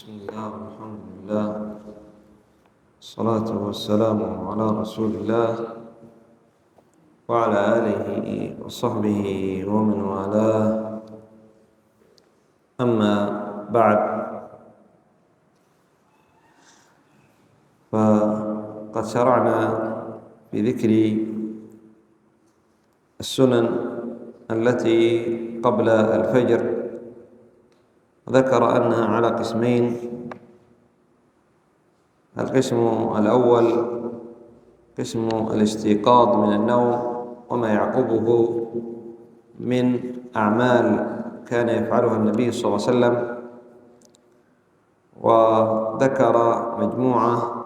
بسم الله والحمد لله، الصلاة والسلام على رسول الله وعلى آله وصحبه ومن والاه. أما بعد، فقد شرعنا في ذكر السنن التي قبل الفجر، ذكر أنها على قسمين. القسم الأول قسم الاستيقاظ من النوم وما يعقبه من أعمال كان يفعلها النبي صلى الله عليه وسلم، وذكر مجموعة،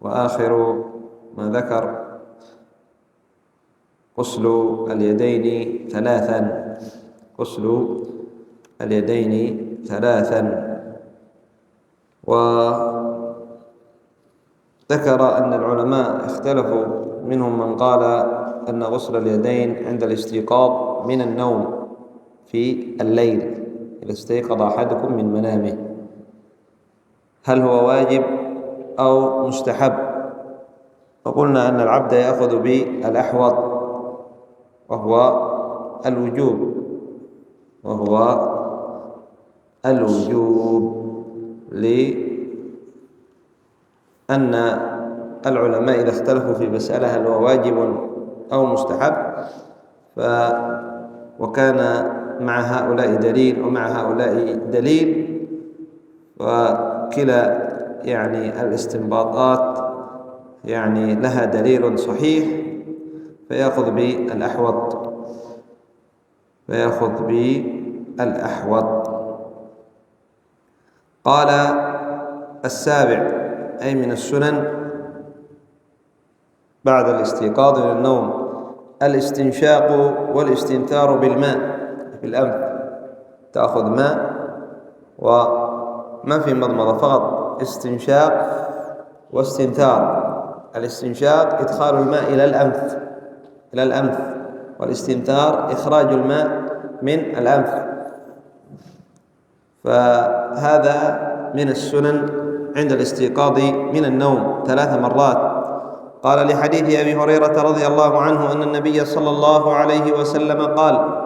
وآخر ما ذكر غسل اليدين ثلاثا، غسل اليدين ثلاثا. وذكر أن العلماء اختلفوا، منهم من قال أن غسل اليدين عند الاستيقاظ من النوم في الليل، إذا استيقظ أحدكم من منامه، هل هو واجب أو مستحب؟ وقلنا أن العبد يأخذ بالأحوط وهو الوجوب، لأن العلماء إذا اختلفوا في مسألة هل هو واجب أو مستحب، وكان مع هؤلاء دليل ومع هؤلاء دليل، وكلا الاستنباطات لها دليل صحيح، فيأخذ بالأحوط. قال السابع، أي من السنن بعد الاستيقاظ من النوم، الاستنشاق والاستنثار بالماء في الأنف. تأخذ ماء، وما في مضمضة، فقط استنشاق واستنثار. الاستنشاق إدخال الماء إلى الأنف، والاستنثار إخراج الماء من الأنف. فهذا من السنن عند الاستيقاظ من النوم 3 مرات. قال لحديث أبي هريرة رضي الله عنه أن النبي صلى الله عليه وسلم قال: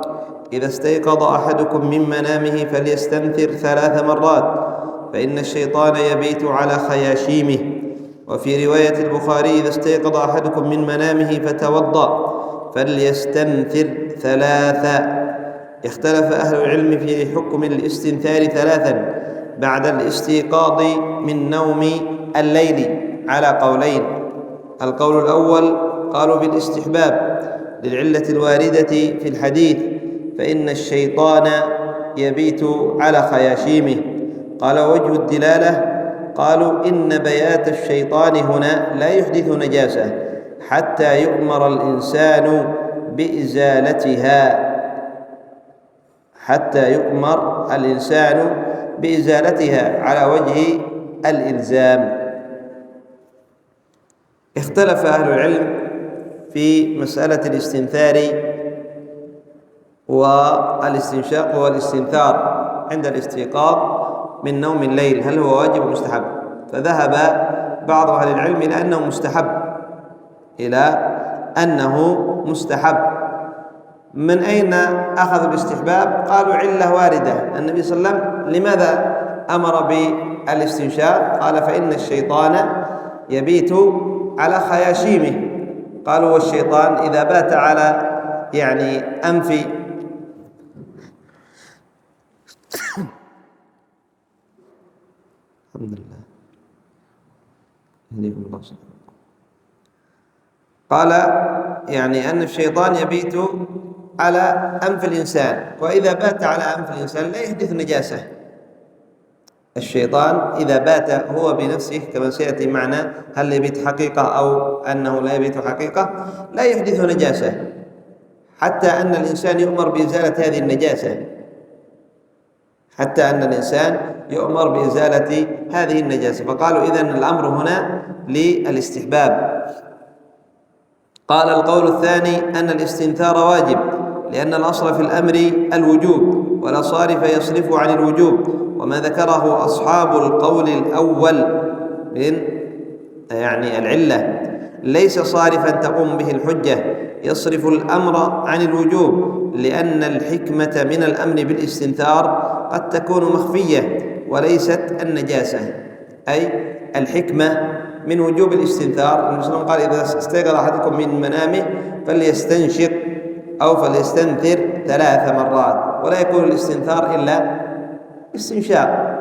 إذا استيقظ أحدكم من منامه فليستنثر 3 مرات، فإن الشيطان يبيت على خياشيمه. وفي رواية البخاري: إذا استيقظ أحدكم من منامه فتوضأ فليستنثر 3. اختلف أهل العلم في حكم الاستنثار 3 بعد الاستيقاظ من نوم الليل على قولين. القول الأول قالوا بالاستحباب للعلة الواردة في الحديث: فإن الشيطان يبيت على خياشيمه. قال: وجه الدلالة، قالوا إن بيات الشيطان هنا لا يحدث نجاسة حتى يؤمر الإنسان بإزالتها على وجه الإلزام. اختلف أهل العلم في مسألة الاستنثار والاستنشاق والاستنثار عند الاستيقاظ من نوم الليل، هل هو واجب أو مستحب؟ فذهب بعض أهل العلم إلى أنه مستحب. من أين أخذوا الاستحباب؟ قالوا علة واردة. النبي صلى الله عليه وسلم لماذا أمر بالاستنشاق؟ قال: فإن الشيطان يبيت على خياشيمه. قالوا: والشيطان إذا بات على أنف الحمد لله يهديكم الله. قال أن الشيطان يبيت على أنف الإنسان، وإذا بات على أنف الإنسان لا يحدث نجاسة. الشيطان إذا بات هو بنفسه، كما سيأتي معنا هل يبيت حقيقة أو أنه لا يبيت حقيقة، لا يحدث نجاسة، حتى أن الإنسان يؤمر بإزالة هذه النجاسة. فقالوا إذن الأمر هنا للاستحباب. قال القول الثاني أن الاستنثار واجب، لأن الأصل في الأمر الوجوب، ولا صارف يصرف عن الوجوب، وما ذكره أصحاب القول الأول من يعني العلة ليس صارفا تقوم به الحجة يصرف الأمر عن الوجوب، لأن الحكمة من الأمر بالاستنثار قد تكون مخفية وليست النجاسة. أي الحكمة من وجوب الاستنثار، النبي صلى الله عليه وسلم قال: إذا استيقظ أحدكم من منامه فليستنشق أو فليستنثر 3 مرات، ولا يكون الاستنثار إلا استنشاق،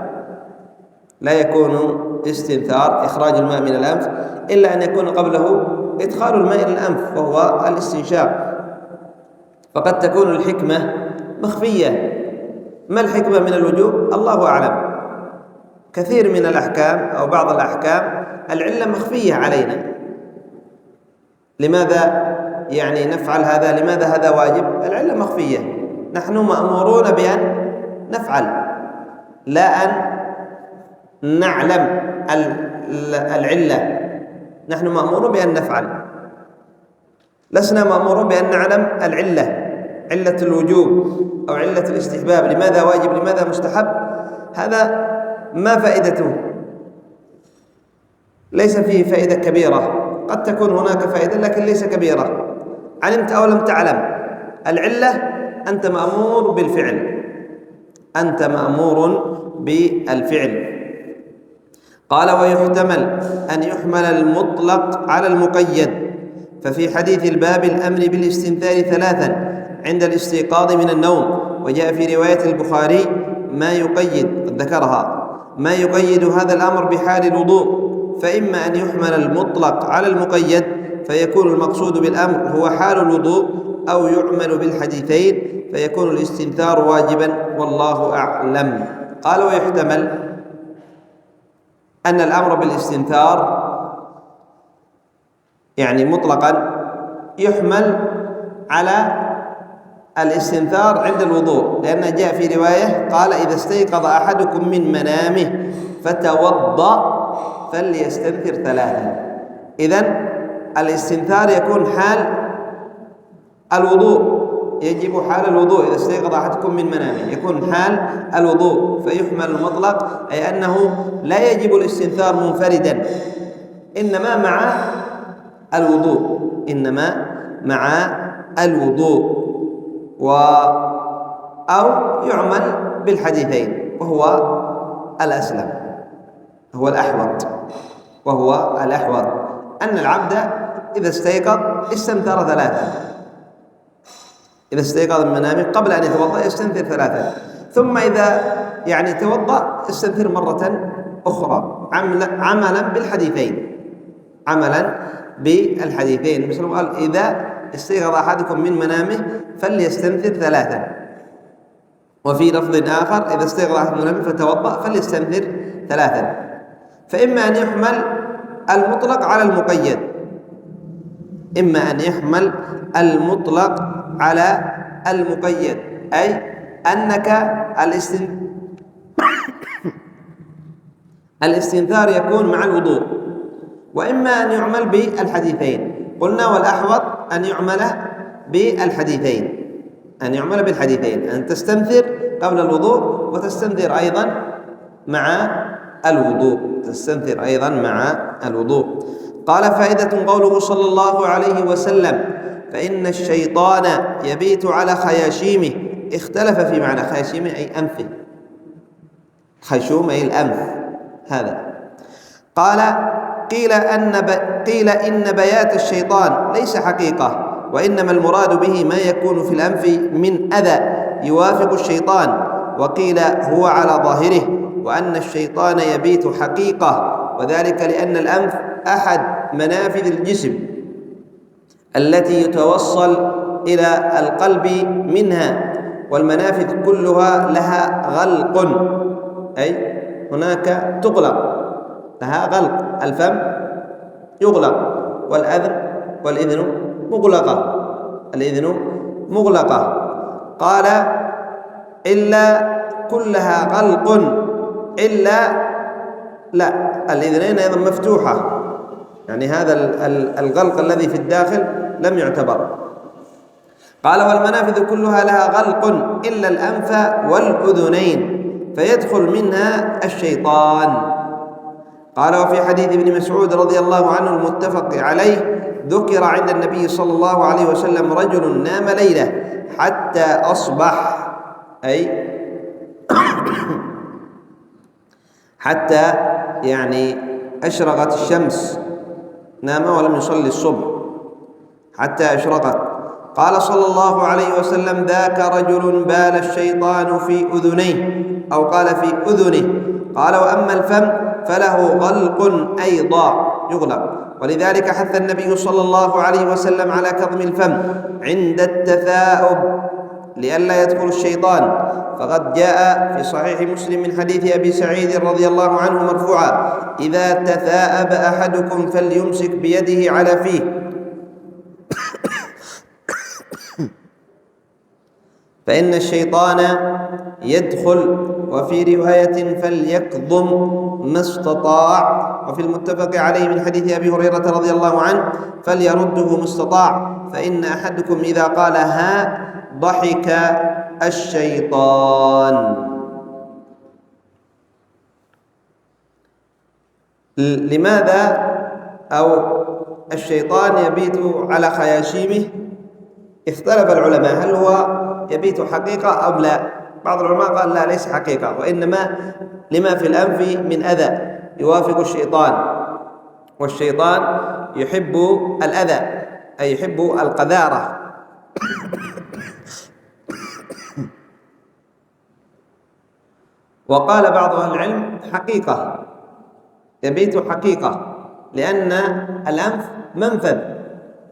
لا يكون استنثار إخراج الماء من الأنف إلا أن يكون قبله إدخال الماء إلى الأنف وهو الاستنشاق. فقد تكون الحكمة مخفية. ما الحكمة من الوجوب؟ الله أعلم. كثير من الأحكام أو بعض الأحكام العلة مخفية علينا. لماذا يعني نفعل هذا؟ لماذا هذا واجب؟ العلة مخفية، نحن مأمورون بأن نفعل، لا أن نعلم العلة. نحن مأمورون بأن نفعل، لسنا مأمورون بأن نعلم العلة، علة الوجوب أو علة الاستحباب، لماذا واجب لماذا مستحب. هذا ما فائدته؟ ليس فيه فائدة كبيرة، قد تكون هناك فائدة لكن ليس كبيرة. علمت أو لم تعلم العلة أنت مأمور بالفعل، أنت مأمور بالفعل. قال: ويحتمل أن يحمل المطلق على المقيد، ففي حديث الباب الأمر بالاستنثار 3 عند الاستيقاظ من النوم. وجاء في رواية البخاري ما يقيد، قد ذكرها، ما يقيد هذا الأمر بحال الوضوء، فإما أن يحمل المطلق على المقيد فيكون المقصود بالأمر هو حال الوضوء، أو يعمل بالحديثين فيكون الاستنثار واجبا، والله أعلم. قال: ويحتمل أن الأمر بالاستنثار يعني مطلقا يحمل على الاستنثار عند الوضوء، لأن جاء في رواية قال: إذا استيقظ أحدكم من منامه فتوضأ فليستنثر 3. إذن الاستنثار يكون حال الوضوء، يجب حال الوضوء. إذا استيقظ أحدكم من منامه يكون حال الوضوء، فيحمل المطلق، أي أنه لا يجب الاستنثار منفردا، إنما مع الوضوء، إنما مع الوضوء، أو يعمل بالحديثين، وهو الأسلم، هو الأحوط، وهو الأحوط أن العبد إذا استيقظ استنثر 3. إذا استيقظ من منامه قبل أن يتوضأ يستنثر 3، ثم إذا يعني توضأ يستنثر مرة أخرى، عملا بالحديثين، عملا بالحديثين. مثل قال: إذا استيقظ أحدكم من منامه فليستنثر 3. وفي لفظ آخر: إذا استيقظ أحدكم من منامه فتوضأ فليستنثر 3. فإما أن يحمل المطلق على المقيد، إما أن يحمل المطلق على المقيد، أي أنك الاستنثار يكون مع الوضوء، وإما أن يعمل بالحديثين. قلنا والأحوط أن يعمل بالحديثين، أن يعمل بالحديثين، أن تستنثر قبل الوضوء وتستنثر أيضا مع الوضوء، تستنثر أيضا مع الوضوء. قال: فائدة قوله صلى الله عليه وسلم: فإن الشيطان يبيت على خياشيمه. اختلف في معنى خياشيمه أي أنفه، خيشوم أي الأنف هذا. قال: قيل إن بيات الشيطان ليس حقيقة، وإنما المراد به ما يكون في الأنف من أذى يوافق الشيطان، وقيل هو على ظاهره، وأن الشيطان يبيت حقيقة، وذلك لأن الأنف أحد منافذ الجسم التي يتوصل إلى القلب منها، والمنافذ كلها لها غلق، أي هناك تغلق، لها غلق. الفم يغلق، والإذن مغلقة، الإذن مغلقة. قال: إلا كلها غلق، إلا لا، الإذنين أيضا مفتوحة، يعني هذا الغلق الذي في الداخل لم يعتبر. قال: والمنافذ كلها لها غلق إلا الأنف والأذنين، فيدخل منها الشيطان. قال وفي حديث ابن مسعود رضي الله عنه المتفق عليه ذكر عند النبي صلى الله عليه وسلم رجل نام ليلة حتى أصبح، أي حتى يعني أشرقت الشمس، نام ولم يصلي الصبح حتى أشرقت. قال صلى الله عليه وسلم ذاك رجل بال الشيطان في أذنيه، أو قال في أذنه. قال وأما الفم فله غلق أيضا يغلق، ولذلك حث النبي صلى الله عليه وسلم على كظم الفم عند التثاؤب لئلا يدخل الشيطان. فقد جاء في صحيح مسلم من حديث أبي سعيد رضي الله عنه مرفوعا إذا تثاءب أحدكم فليمسك بيده على فيه فإن الشيطان يدخل. وفي رواية فليكظم ما استطاع. وفي المتفق عليه من حديث أبي هريرة رضي الله عنه فليرده ما استطاع فإن أحدكم إذا قال ها ضحك الشيطان. لماذا أو الشيطان يبيت على خياشيمه؟ اختلف العلماء هل هو يبيت حقيقة أو لا. بعض العلماء قال لا، ليس حقيقة، وإنما لما في الأنف من أذى يوافق الشيطان، والشيطان يحب الأذى أي يحب القذارة. وقال بعض أهل العلم حقيقة، يبيت حقيقة، لأن الأنف منفذ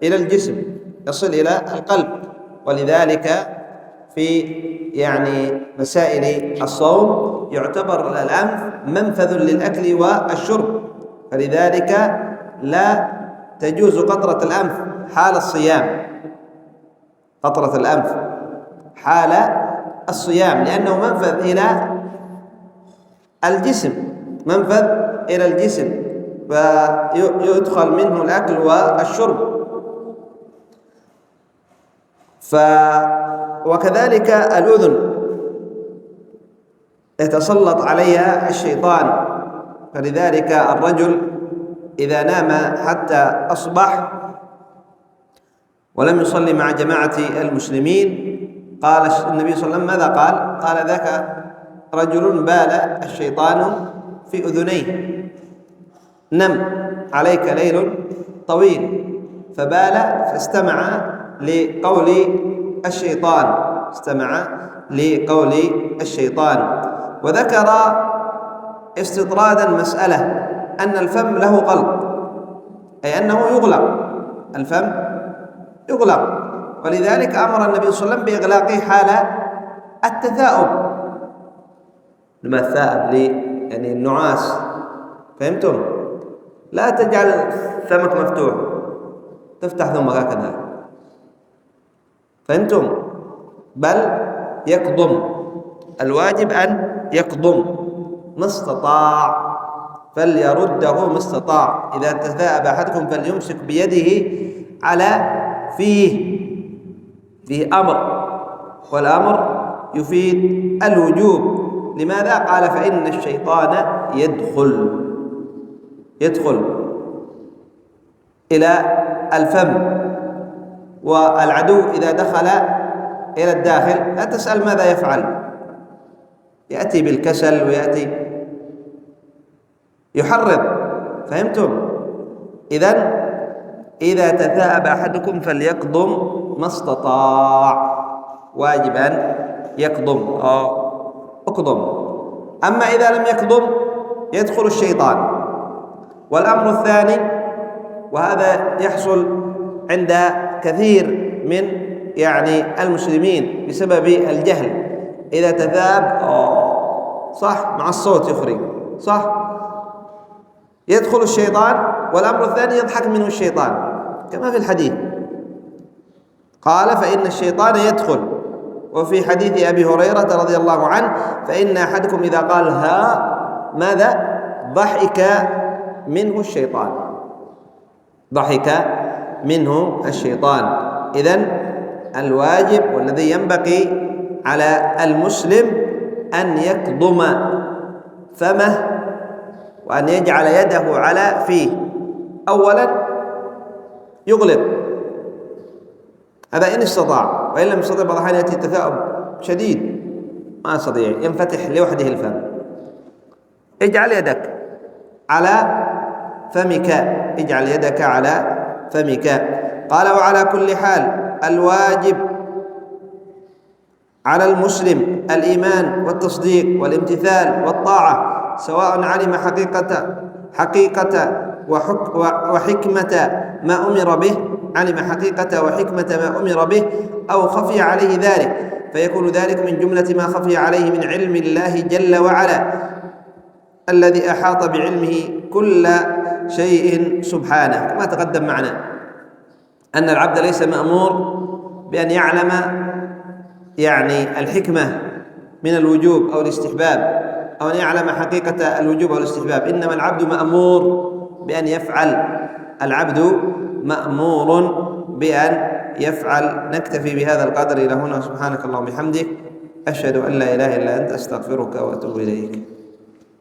إلى الجسم يصل إلى القلب، ولذلك في يعني مسائل الصوم يعتبر الأنف منفذ للأكل والشرب، فلذلك لا تجوز قطرة الأنف حال الصيام، قطرة الأنف حال الصيام، لأنه منفذ إلى الجسم، منفذ إلى الجسم فيدخل منه الأكل والشرب. وكذلك الأذن يتسلط عليها الشيطان، فلذلك الرجل إذا نام حتى أصبح ولم يصلي مع جماعة المسلمين قال النبي صلى الله عليه وسلم ماذا قال؟ قال ذاك رجل بال الشيطان في أذنيه، نم عليك ليل طويل، فبال فاستمع لقول الشيطان، استمع لقول الشيطان. وذكر استطرادا مسألة أن الفم له غلق، أي أنه يغلق، الفم يغلق، ولذلك أمر النبي صلى الله عليه وسلم بإغلاقه حال التثاؤب. لما الثائب يعني النعاس، فهمتم؟ لا تجعل فمك مفتوح، تفتح ثم هكذا، فهمتم؟ بل يكظم، الواجب أن يكظم ما استطاع، فليرده ما استطاع. إذا تثاءب أحدكم فليمسك بيده على فيه أمر، والأمر يفيد الوجوب. لماذا؟ قال فإن الشيطان يدخل إلى الفم، والعدو إذا دخل إلى الداخل لا تسأل ماذا يفعل، يأتي بالكسل ويأتي يحرض، فهمتم؟ إذن إذا تثاءب أحدكم فليكظم ما استطاع، واجب أن يكظم أو اكظم. أما إذا لم يكظم يدخل الشيطان. والأمر الثاني، وهذا يحصل عند كثير من يعني المسلمين بسبب الجهل، إذا تثاب صح مع الصوت يخرج صح، يدخل الشيطان. والأمر الثاني يضحك منه الشيطان كما في الحديث، قال فإن الشيطان يدخل. وفي حديث أبي هريرة رضي الله عنه فإن أحدكم إذا قال ها ماذا ضحك منه الشيطان، ضحك منه الشيطان. إذن الواجب والذي ينبغي على المسلم أن يكظم فمه وأن يجعل يده على فيه. أولا يغلق، هذا إن استطاع، وإن لم يستطع بعض الأحيان يأتي التثاؤب شديد ما يستطيع ينفتح لوحده الفم. اجعل يدك على فمك، اجعل يدك على فمك. قال وعلى كل حال الواجب على المسلم الإيمان والتصديق والامتثال والطاعة، سواء علم حقيقة وحكمة ما أمر به، علم حقيقة وحكمة ما أمر به، أو خفي عليه ذلك، فيكون ذلك من جملة ما خفي عليه من علم الله جل وعلا الذي أحاط بعلمه كل شيء سبحانه. كما تقدم معنا أن العبد ليس مأمور بأن يعلم يعني الحكمة من الوجوب أو الاستحباب، أو أن يعلم حقيقة الوجوب أو الاستحباب، إنما العبد مأمور بأن يفعل، العبد مأمور بأن يفعل. نكتفي بهذا القدر إلى هنا. سبحانك اللهم وبحمدك، أشهد أن لا إله إلا أنت، أستغفرك وأتوب إليك.